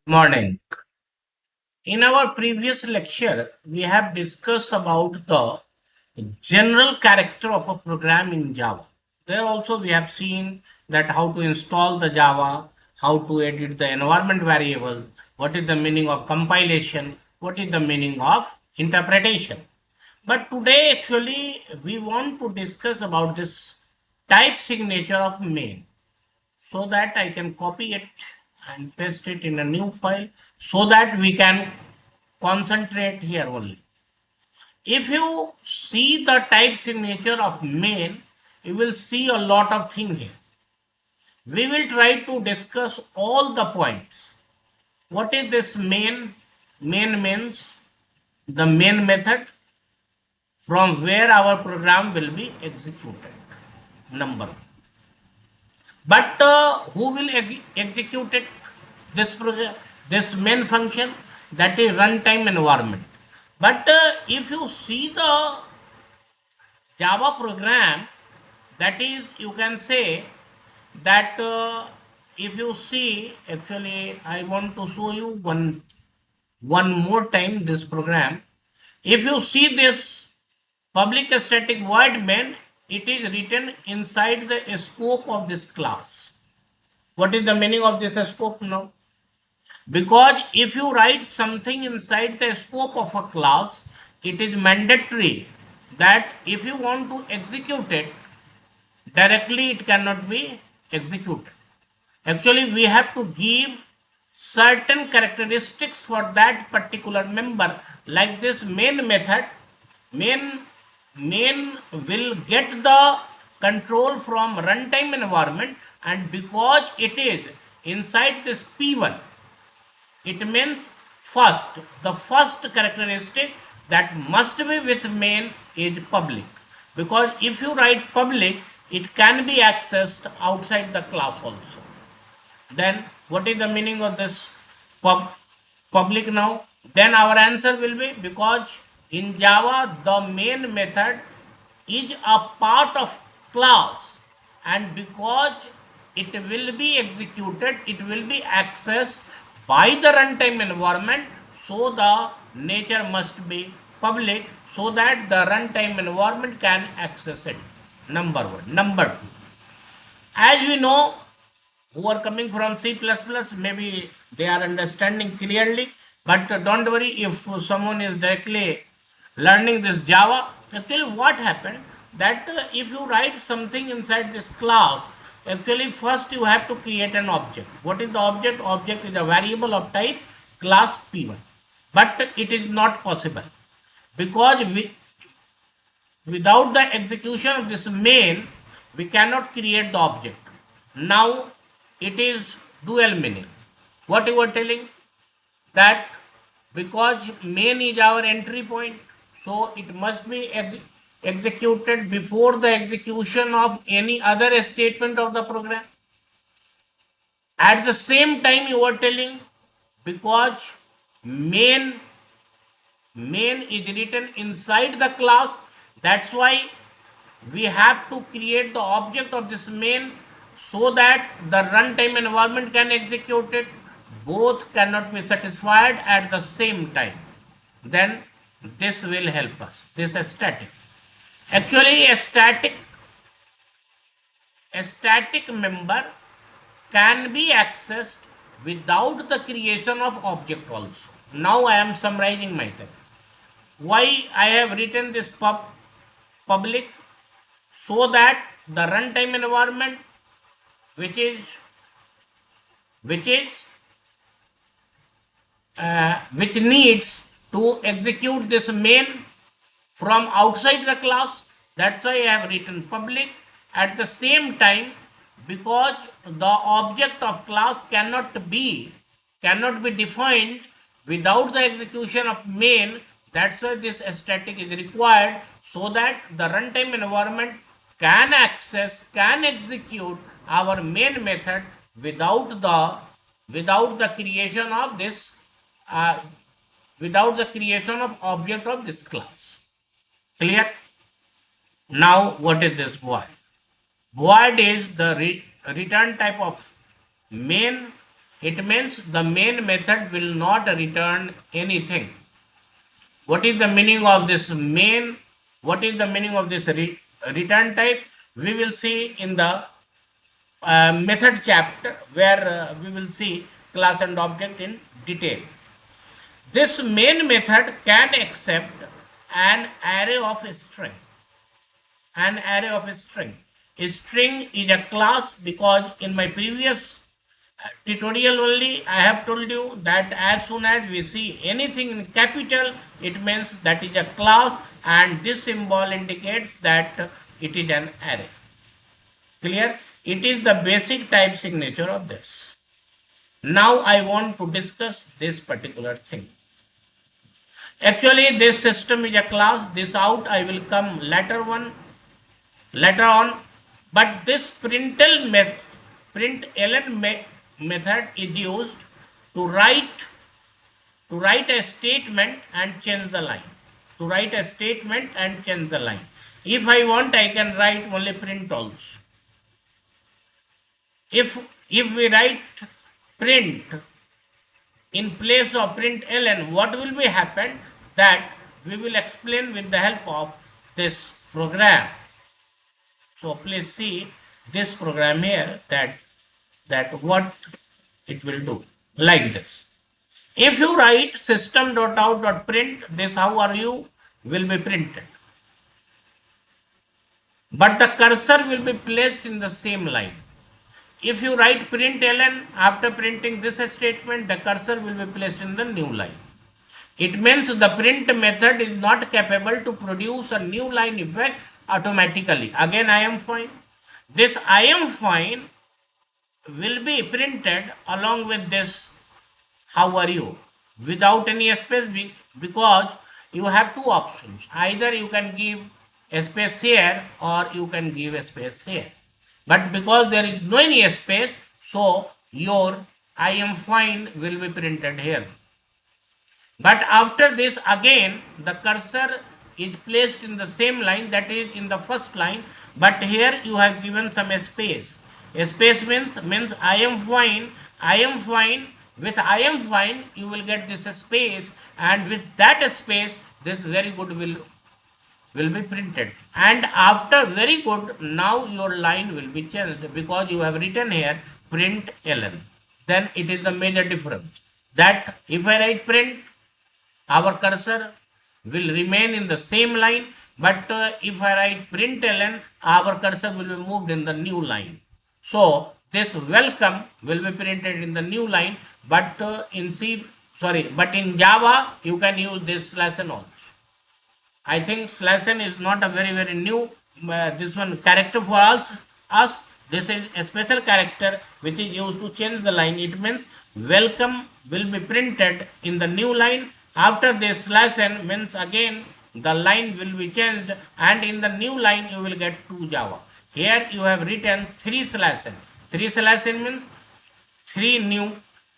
Morning. In our previous lecture, we have discussed about the general character of a program in Java. There also we have seen that how to install the Java, how to edit the environment variables, what is the meaning of compilation, what is the meaning of interpretation. But today actually we want to discuss about this type signature of main so that I can copy it and paste it in a new file so that we can concentrate here only. If you see the type signature of main, you will see a lot of things here. We will try to discuss all the points. What is this main? Main means the main method from where our program will be executed. Number one. But who will execute it? This project, this main function, that is runtime environment. But if you see the Java program, that is, you can say that if you see, actually, I want to show you one more time this program. If you see this public static void main, it is written inside the scope of this class. What is the meaning of this scope now? Because if you write something inside the scope of a class, it is mandatory that if you want to execute it directly, it cannot be executed. Actually, we have to give certain characteristics for that particular member. Like this main method, main main will get the control from runtime environment, and because it is inside this p1, it means first, the first characteristic that must be with main is public. Because if you write public, it can be accessed outside the class also. Then what is the meaning of this public now? Then our answer will be because in Java the main method is a part of class, and because it will be executed, it will be accessed by the runtime environment, so the nature must be public so that the runtime environment can access it. Number one. Number two, as we know, who are coming from C++, maybe they are understanding clearly, but don't worry if someone is directly learning this Java. Actually, what happened that if you write something inside this class, actually first you have to create an object. What is the object? Object is a variable of type class p1, but it is not possible because without the execution of this main, we cannot create the object. Now it is dual meaning. What you were telling, that because main is our entry point, so it must be executed before the execution of any other statement of the program. At the same time, you are telling because main is written inside the class, that's why we have to create the object of this main so that the runtime environment can execute it. Both cannot be satisfied at the same time. Then this will help us. This is static. Actually, a static member can be accessed without the creation of object also. Now I am summarizing myself. Why I have written this public, so that the runtime environment which is which needs to execute this main from outside the class, that's why I have written public. At the same time, because the object of class cannot be defined without the execution of main, that's why this static is required, so that the runtime environment can execute our main method without the creation of this uh, without the creation of object of this class. Clear? Now what is this void? Void is the return type of main, it means the main method will not return anything. What is the meaning of this main? What is the meaning of this return type? We will see in the method chapter, where we will see class and object in detail. This main method can accept an array of string. An array of a string. A string is a class, because in my previous tutorial only I have told you that as soon as we see anything in capital, it means that is a class, and this symbol indicates that it is an array. Clear? It is the basic type signature of this. Now I want to discuss this particular thing. Actually, this system is a class. This out I will come later on. But this println method is used to write a statement and change the line. To write a statement and change the line. If I want, I can write only print also. If we write print in place of println, what will be happen? That we will explain with the help of this program. So please see this program here, that what it will do, like this. If you write system.out.print, this how are you will be printed, but the cursor will be placed in the same line. If you write println, after printing this statement, the cursor will be placed in the new line. It means the print method is not capable to produce a new line effect automatically. Again, I am fine. This I am fine will be printed along with this how are you, without any space, because you have two options. Either you can give a space here, or you can give a space here. But because there is no any space, so your I am fine will be printed here. But after this, again the cursor is placed in the same line, that is in the first line, but here you have given some space. A space means I am fine. With I am fine you will get this space, and with that space this very good will be printed. And after very good, now your line will be changed, because you have written here println. Then it is the major difference, that if I write print, our cursor will remain in the same line, but if I write println, our cursor will be moved in the new line. So this welcome will be printed in the new line, but but in Java you can use this /n also. I think /n is not a very new this one character for us. This is a special character which is used to change the line. It means welcome will be printed in the new line. After this /n means again the line will be changed, and in the new line you will get 2 Java. Here you have written 3/n. 3/n means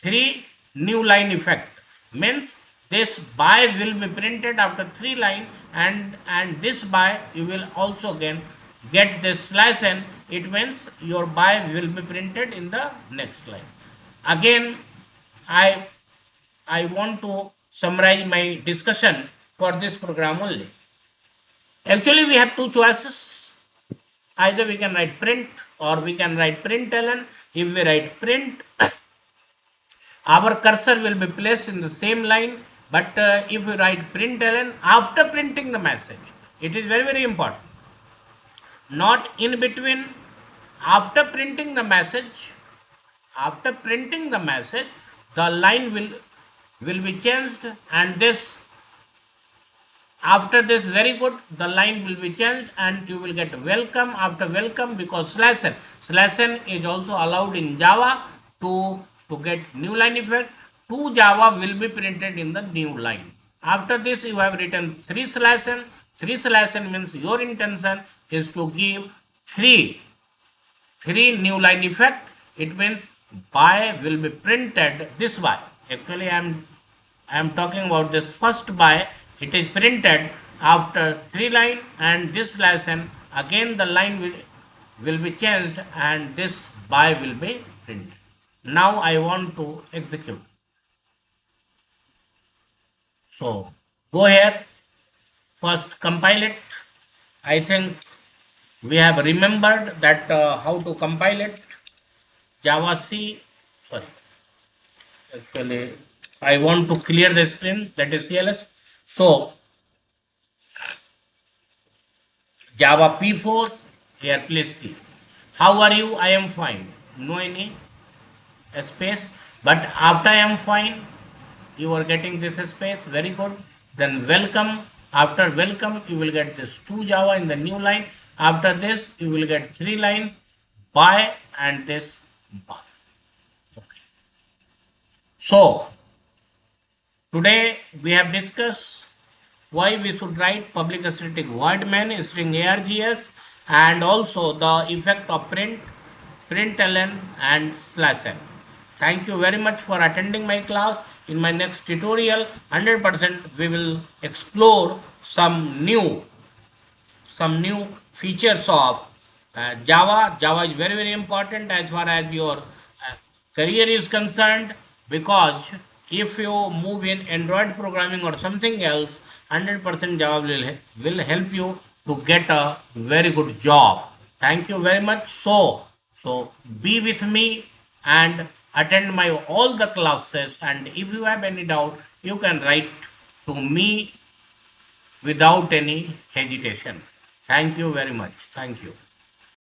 3 new line effect. Means this by will be printed after 3 line, and this by you will also get this /n. It means your by will be printed in the next line. Again, I want to summarize my discussion for this program only. Actually, we have two choices. Either we can write print, or we can write println. If we write print, our cursor will be placed in the same line. But if we write println, after printing the message, it is very important. Not in between. After printing the message, the line will be changed, and this after this very good, the line will be changed, and you will get welcome after welcome, because /n is also allowed in Java to get new line effect. 2 Java will be printed in the new line. After this you have written 3/n. 3/n means your intention is to give 3 new line effect. It means by will be printed this by. Actually I am talking about this first by. It is printed after 3 line, and this /n again the line will be changed, and this by will be printed. Now I want to execute. So go here, first compile it. I think we have remembered that how to compile it. Java C, sorry, actually I want to clear the screen, that is CLS. So Java P4, here please see. How are you? I am fine. No any space, but after I am fine, you are getting this space, very good. Then welcome, after welcome, you will get this 2 Java in the new line. After this, you will get 3 lines, by and this by. Okay. So, today we have discussed why we should write public static void main string args, and also the effect of println and /n. Thank you very much for attending my class. In my next tutorial, 100% we will explore some new features of Java. Java is very, very important as far as your career is concerned, because if you move in Android programming or something else, 100% Java will help you to get a very good job. Thank you very much. So be with me and attend my all the classes. And if you have any doubt, you can write to me without any hesitation. Thank you very much. Thank you.